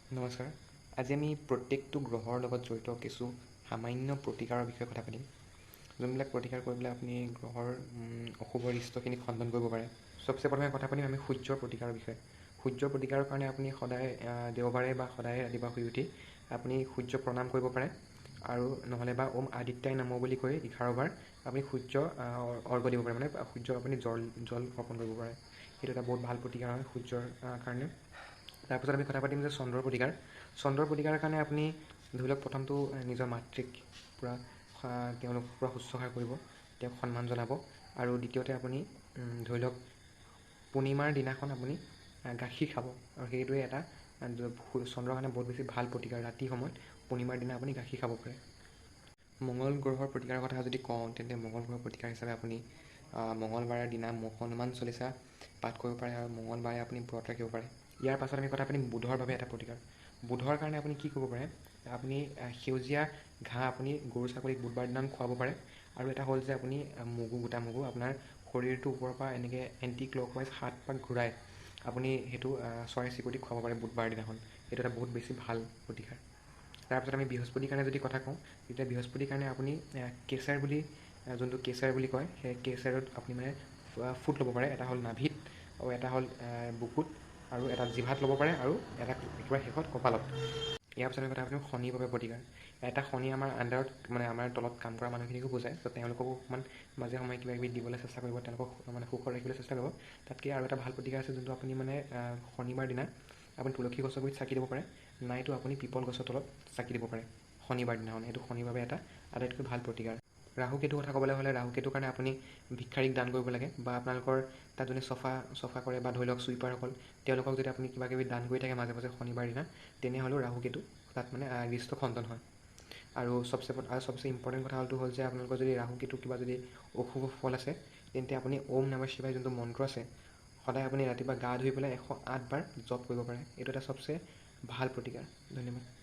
নমস্কাৰ। আজি আমি প্ৰত্যেকটো গ্ৰহৰ লগত জড়িত কিছু সামান্য প্ৰতিকাৰৰ বিষয়ে কথা পাতিম। যোনবিলাক প্ৰতিকাৰ কৰি পেলাই আপুনি গ্ৰহৰ অশুভ দৃশ্যখিনি খণ্ডন কৰিব পাৰে। চবচে প্ৰথমে কথা পাতিম আমি সূৰ্যৰ প্ৰতিকাৰৰ বিষয়ে। সূৰ্যৰ প্ৰতিকাৰৰ কাৰণে আপুনি সদায় দেওবাৰে বা সদায় ৰাতিপুৱা শুই উঠি আপুনি সূৰ্য প্ৰণাম কৰিব পাৰে। আৰু নহ'লে বা ওম আদিত্যাই নমঃ বুলি কৈ 11 বাৰ আপুনি সূৰ্য অৰ্ঘ্য দিব পাৰে, মানে সূৰ্যক আপুনি জল অৰ্পণ কৰিব পাৰে। সেইটো এটা বহুত ভাল প্ৰতিকাৰ হয় সূৰ্যৰ কাৰণে। তাৰপিছত আমি কথা পাতিম যে চন্দ্ৰৰ প্ৰতিকাৰ। চন্দ্ৰৰ প্ৰতিকাৰৰ কাৰণে আপুনি ধৰি লওক প্ৰথমটো নিজৰ মাতৃক পূৰা তেওঁলোক পূৰা শুশ্ৰূষা কৰিব, তেওঁক সন্মান জনাব। আৰু দ্বিতীয়তে আপুনি ধৰি লওক পূৰ্ণিমাৰ দিনাখন আপুনি গাখীৰ খাব, আৰু সেইটোৱে এটা চন্দ্ৰৰ কাৰণে বহুত বেছি ভাল প্ৰতিকাৰ। ৰাতি সময়ত পূৰ্ণিমাৰ দিনা আপুনি গাখীৰ খাব পাৰে। মঙ্গল গ্ৰহৰ প্ৰতিকাৰৰ কথা যদি কওঁ, তেন্তে মঙ্গল গ্ৰহৰ প্ৰতিকাৰ হিচাপে আপুনি মঙ্গলবাৰৰ দিনা হনুমান চলিচা পাঠ কৰিব পাৰে, আৰু মঙ্গলবাৰে আপুনি ব্ৰত ৰাখিব পাৰে। ইয়াৰ পাছত আমি কথা পাতিম বুধৰ বাবে এটা প্ৰতিকাৰ। বুধৰ কাৰণে আপুনি কি কৰিব পাৰে, আপুনি সেউজীয়া ঘাঁহ আপুনি গৰু ছাগলীক বুধবাৰ দিনাখন খুৱাব পাৰে। আৰু এটা হ'ল যে আপুনি গোটা মগু আপোনাৰ শৰীৰটোৰ ওপৰৰ পৰা এনেকৈ এণ্টি ক্লকৱাইজ 7 পাক ঘূৰাই আপুনি সেইটো চৰাই চিৰিকটিক খুৱাব পাৰে বুধবাৰ দিনাখন। সেইটো এটা বহুত বেছি ভাল প্ৰতিকাৰ। তাৰপিছত আমি বৃহস্পতিৰ কাৰণে যদি কথা কওঁ, তেতিয়া বৃহস্পতিৰ কাৰণে আপুনি কেশৰ বুলি যোনটো কেশৰ বুলি কয়, সেই কেশৰত আপুনি মানে ফুট ল'ব পাৰে। এটা হ'ল নাভিত, আৰু এটা হ'ল বুকুত, আৰু এটা জিভাত ল'ব পাৰে, আৰু এটা একেবাৰে শেষত কপালত। ইয়াৰ পিছত আমি কথা পাতিম শনিৰ বাবে প্ৰতিকাৰ। এটা শনি আমাৰ আণ্ডাৰত, মানে আমাৰ তলত কাম কৰা মানুহখিনিকো বুজায়, ত' তেওঁলোককো অকণমান মাজে সময়ে কিবা কিবি দিবলৈ চেষ্টা কৰিব, তেওঁলোকক মানে সুখত ৰাখিবলৈ চেষ্টা কৰিব। তাতকৈ আৰু এটা ভাল প্ৰতিকাৰ আছে, যোনটো আপুনি মানে শনিবাৰ দিনা আপুনি তুলসী গছৰ গুৰিত চাকি দিব পাৰে, নাইতো আপুনি পিপল গছৰ তলত চাকি দিব পাৰে শনিবাৰ দিনাখন। সেইটো শনিৰ বাবে এটা আটাইতকৈ ভাল প্ৰতিকাৰ। ৰাহু কেতুৰ কথা ক'বলৈ হ'লে, ৰাহু কেতুৰ কাৰণে আপুনি ভিক্ষাৰীক দান কৰিব লাগে, বা আপোনালোকৰ তাত যোনে চফা কৰে, বা ধৰি লওক চুইপাৰসকল, তেওঁলোকক যদি আপুনি কিবা কিবি দান কৰি থাকে মাজে মাজে শনিবাৰ দিনা, তেনেহ'লেও ৰাহু কেতু তাত মানে দৃষ্ট খণ্ডন হয়। আৰু চবচে ইম্পৰ্টেণ্ট কথা হ'ল যে আপোনালোকৰ যদি ৰাহু কেতু কিবা যদি অশুভ ফল আছে, তেন্তে আপুনি ওম নমঃ শিৱায় যোনটো মন্ত্ৰ আছে, সদায় আপুনি ৰাতিপুৱা গা ধুই পেলাই 108 বাৰ জপ কৰিব পাৰে। এইটো এটা চবচে ভাল প্ৰতিকাৰ। ধন্যবাদ।